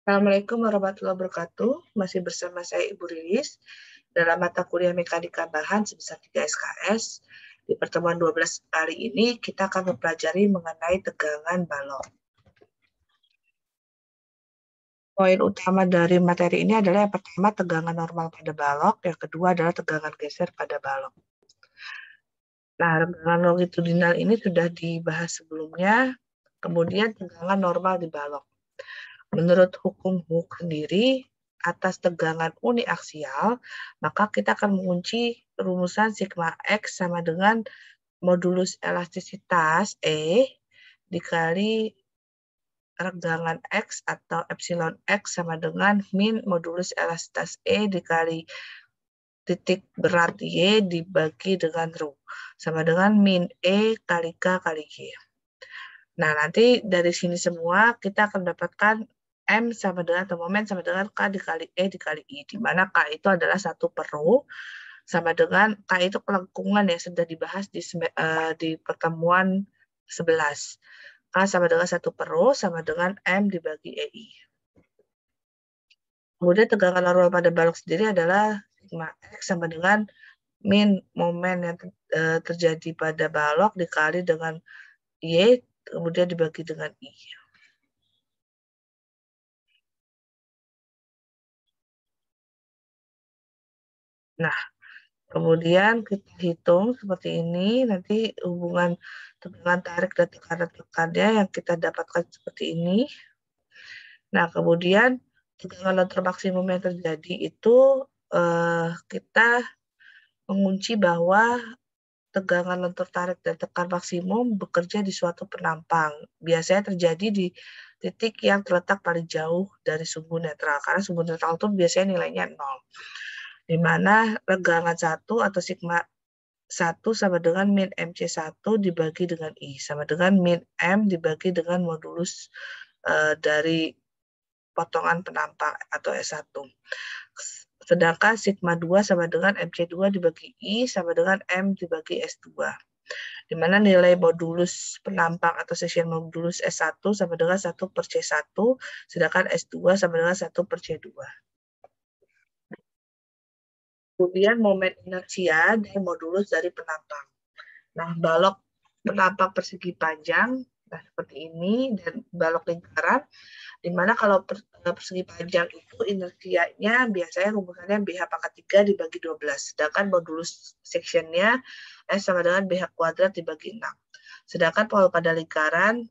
Assalamualaikum warahmatullahi wabarakatuh. Masih bersama saya Ibu Rilis dalam mata kuliah Mekanika Bahan sebesar 3 SKS. Di pertemuan 12 kali ini kita akan mempelajari mengenai tegangan balok. Poin utama dari materi ini adalah yang pertama tegangan normal pada balok, yang kedua adalah tegangan geser pada balok. Nah, tegangan longitudinal ini sudah dibahas sebelumnya, kemudian tegangan normal di balok. Menurut hukum Hooke sendiri, atas tegangan uniaksial, maka kita akan mengunci rumusan sigma X sama dengan modulus elastisitas E dikali regangan X atau epsilon X sama dengan min modulus elastisitas E dikali titik berat Y dibagi dengan rho, sama dengan min E kali K kali G. Nah, nanti dari sini semua kita akan mendapatkan M sama dengan, atau momen sama dengan K dikali E dikali I, di mana K itu adalah 1 per rho, sama dengan K itu kelengkungan yang sudah dibahas di pertemuan 11. K sama dengan 1 per rho, sama dengan M dibagi EI. Kemudian tegangan normal pada balok sendiri adalah sigma X sama dengan min momen yang terjadi pada balok dikali dengan Y, kemudian dibagi dengan I. Nah, kemudian kita hitung seperti ini, nanti hubungan tegangan tarik dan tekanan tekannya yang kita dapatkan seperti ini. Nah, kemudian tegangan lentur maksimum yang terjadi itu kita mengunci bahwa tegangan lentur tarik dan tekan maksimum bekerja di suatu penampang. Biasanya terjadi di titik yang terletak paling jauh dari sumbu netral, karena sumbu netral itu biasanya nilainya 0. Di mana regangan 1 atau sigma 1 sama dengan min MC1 dibagi dengan I, sama dengan min M dibagi dengan modulus dari potongan penampang atau S1. Sedangkan sigma 2 sama dengan MC2 dibagi I sama dengan M dibagi S2. Di mana nilai modulus penampang atau section modulus S1 sama dengan 1 per C1, sedangkan S2 sama dengan 1 per C2. Kemudian momen inersia dan modulus dari penampang. Nah, balok penampang persegi panjang, nah seperti ini, dan balok lingkaran, di mana kalau persegi panjang itu inersianya biasanya rumusannya BH pangkat 3 dibagi 12, sedangkan modulus sectionnya S sama dengan BH kuadrat dibagi 6. Sedangkan kalau pada lingkaran,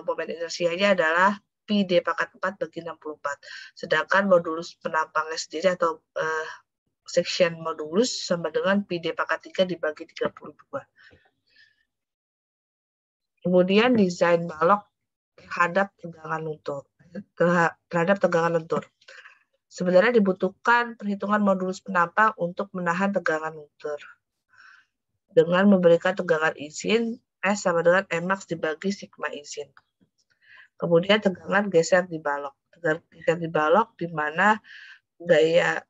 momen inersianya adalah Pi D pangkat 4 bagi 64. Sedangkan modulus penampangnya sendiri atau section modulus sama dengan Pi D pangkat 3 dibagi 32. Kemudian desain balok terhadap tegangan lentur. Sebenarnya dibutuhkan perhitungan modulus penampang untuk menahan tegangan lentur. Dengan memberikan tegangan izin S sama dengan Mmax dibagi sigma izin. Kemudian tegangan geser di balok. Tegangan geser di balok di mana gaya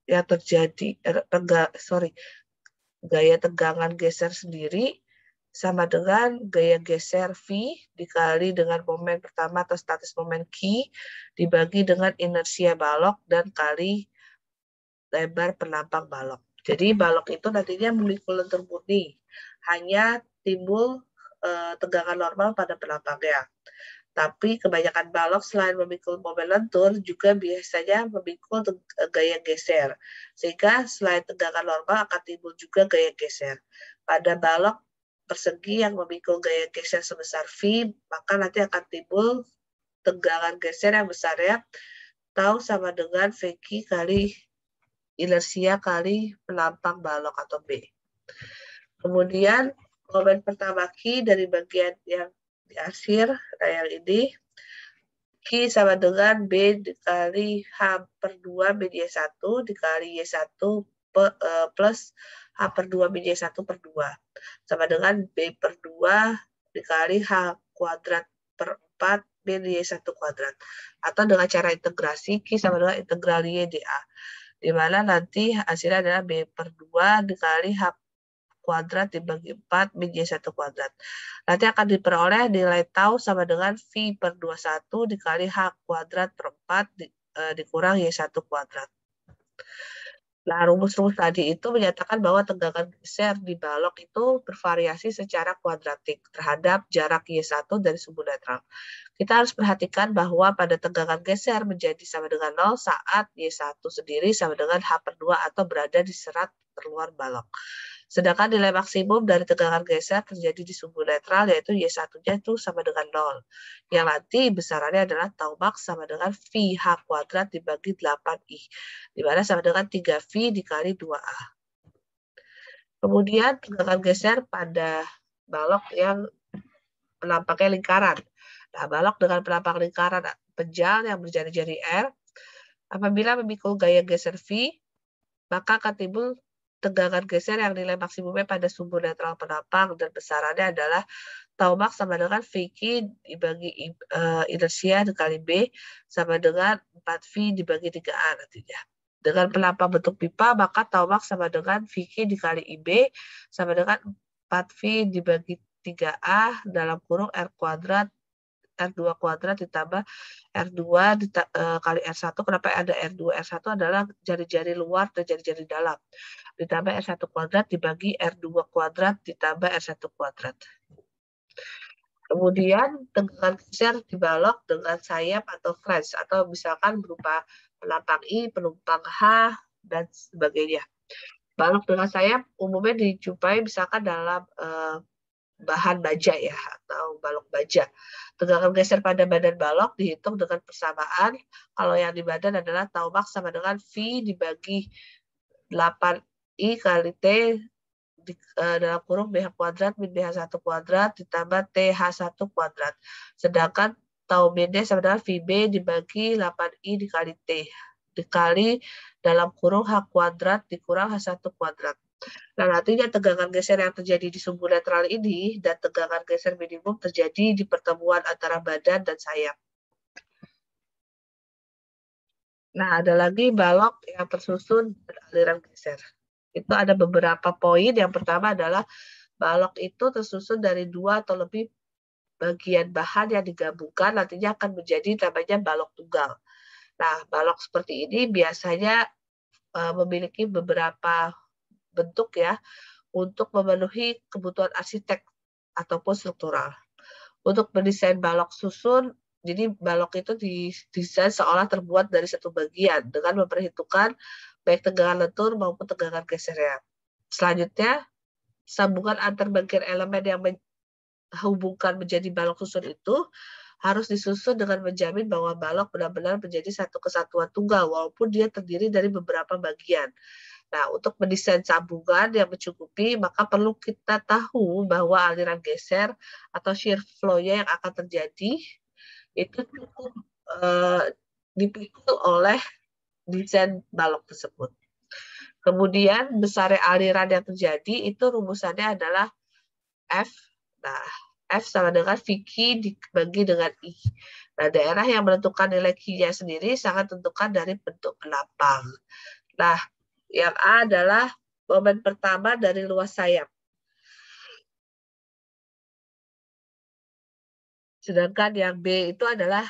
yang terjadi gaya tegangan geser sendiri sama dengan gaya geser V dikali dengan momen pertama atau statis momen Q dibagi dengan inersia balok dan kali lebar penampang balok. Jadi balok itu nantinya memikul lentur murni, hanya timbul tegangan normal pada penampangnya. Tapi kebanyakan balok selain memikul momen lentur juga biasanya memikul gaya geser. Sehingga selain tegangan normal akan timbul juga gaya geser. Pada balok persegi yang memikul gaya geser sebesar V, maka nanti akan timbul tegangan geser yang besarnya tau sama dengan VQ kali inersia kali penampang balok atau B. Kemudian momen pertama Q dari bagian yang di akhir, nah yang ini, Q sama dengan B dikali H per 2 min Y1 dikali Y1 plus H per 2 min Y1 per 2. Sama dengan B per 2 dikali H kuadrat per 4 min Y1 kuadrat. Atau dengan cara integrasi, Q sama dengan integral Y dA. Di mana nanti hasilnya adalah B per 2 dikali H kuadrat dibagi 4 min Y1 kuadrat. Nanti akan diperoleh nilai tau sama dengan V per 21 dikali H kuadrat per 4 dikurang Y1 kuadrat. Nah, rumus-rumus tadi itu menyatakan bahwa tegangan geser di balok itu bervariasi secara kuadratik terhadap jarak Y1 dari sumbu netral. Kita harus perhatikan bahwa pada tegangan geser menjadi sama dengan 0 saat Y1 sendiri sama dengan H per 2 atau berada di serat terluar balok. Sedangkan nilai maksimum dari tegangan geser terjadi di sumbu netral yaitu Y1-nya itu sama dengan 0. Yang nanti besarannya adalah tau max sama dengan VH kuadrat dibagi 8I. Di mana sama dengan 3V dikali 2A. Kemudian tegangan geser pada balok yang penampaknya lingkaran. Nah, balok dengan penampang lingkaran pejal yang berjari-jari R, apabila memikul gaya geser V, maka akan timbul tegangan geser yang nilai maksimumnya pada sumbu netral penampang dan besarannya adalah tau max sama dengan VQ dibagi inersia dikali B sama dengan 4V dibagi 3A nantinya. Dengan penampang bentuk pipa, maka tau max sama dengan VQ dikali IB sama dengan 4V dibagi 3A dalam kurung R kuadrat R2 kuadrat ditambah R2 kali R1. Kenapa ada R2? R1 adalah jari-jari luar dan jari-jari dalam. Ditambah R1 kuadrat dibagi R2 kuadrat ditambah R1 kuadrat. Kemudian tegangan geser dibalok dengan sayap atau flange atau misalkan berupa penampang I, penumpang H, dan sebagainya. Balok dengan sayap umumnya dijumpai misalkan dalam bahan baja ya atau balok baja. Tegangan geser pada badan balok dihitung dengan persamaan. Kalau yang di badan adalah tau max sama dengan V dibagi 8I kali T dalam kurung BH kuadrat min BH1 kuadrat ditambah TH1 kuadrat. Sedangkan tau min sama dengan VB dibagi 8I dikali T dikali dalam kurung H kuadrat dikurang H1 kuadrat. Nah, nantinya tegangan geser yang terjadi di sumbu netral ini dan tegangan geser minimum terjadi di pertemuan antara badan dan sayap. Nah, ada lagi balok yang tersusun beraliran geser. Itu ada beberapa poin. Yang pertama adalah balok itu tersusun dari 2 atau lebih bagian bahan yang digabungkan, nantinya akan menjadi namanya balok tunggal. Nah, balok seperti ini biasanya memiliki beberapa bentuk ya, untuk memenuhi kebutuhan arsitek ataupun struktural. Untuk mendesain balok susun, jadi balok itu didesain seolah terbuat dari satu bagian dengan memperhitungkan baik tegangan lentur maupun tegangan gesernya. Selanjutnya, sambungan antar bagian elemen yang menghubungkan menjadi balok susun itu harus disusun dengan menjamin bahwa balok benar-benar menjadi satu kesatuan tunggal walaupun dia terdiri dari beberapa bagian. Nah, untuk mendesain sambungan yang mencukupi, maka perlu kita tahu bahwa aliran geser atau shear flow-nya yang akan terjadi itu cukup dipikul oleh desain balok tersebut. Kemudian besar aliran yang terjadi itu rumusannya adalah F. Nah, F sama dengan VQ dibagi dengan I. Nah, daerah yang menentukan nilai Q-nya sendiri sangat tentukan dari bentuk penampang. Nah, yang A adalah momen pertama dari luas sayap. Sedangkan yang B itu adalah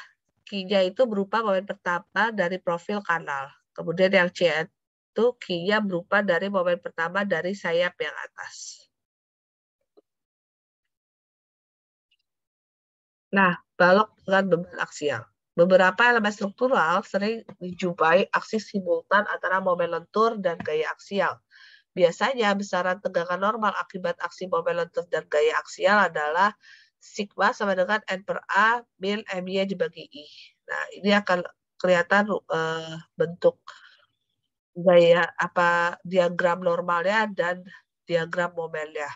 Q-nya itu berupa momen pertama dari profil kanal. Kemudian yang C itu Q-nya berupa dari momen pertama dari sayap yang atas. Nah, balok dengan beban aksial. Beberapa elemen struktural sering dijumpai aksi simultan antara momen lentur dan gaya aksial. Biasanya besaran tegangan normal akibat aksi momen lentur dan gaya aksial adalah sigma sama dengan N per A min MY dibagi I. Nah, ini akan kelihatan bentuk gaya diagram normalnya dan diagram momennya.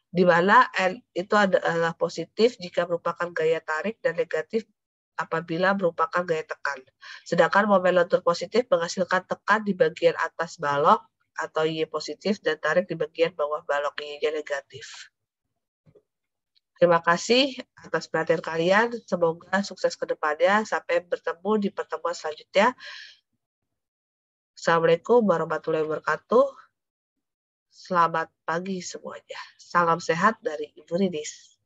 Di mana N itu adalah positif jika merupakan gaya tarik dan negatif apabila merupakan gaya tekan. Sedangkan momen lentur positif menghasilkan tekan di bagian atas balok atau Y positif dan tarik di bagian bawah balok Y-nya negatif. Terima kasih atas perhatian kalian. Semoga sukses ke depannya. Sampai bertemu di pertemuan selanjutnya. Assalamualaikum warahmatullahi wabarakatuh. Selamat pagi semuanya. Salam sehat dari Ibu Rinis.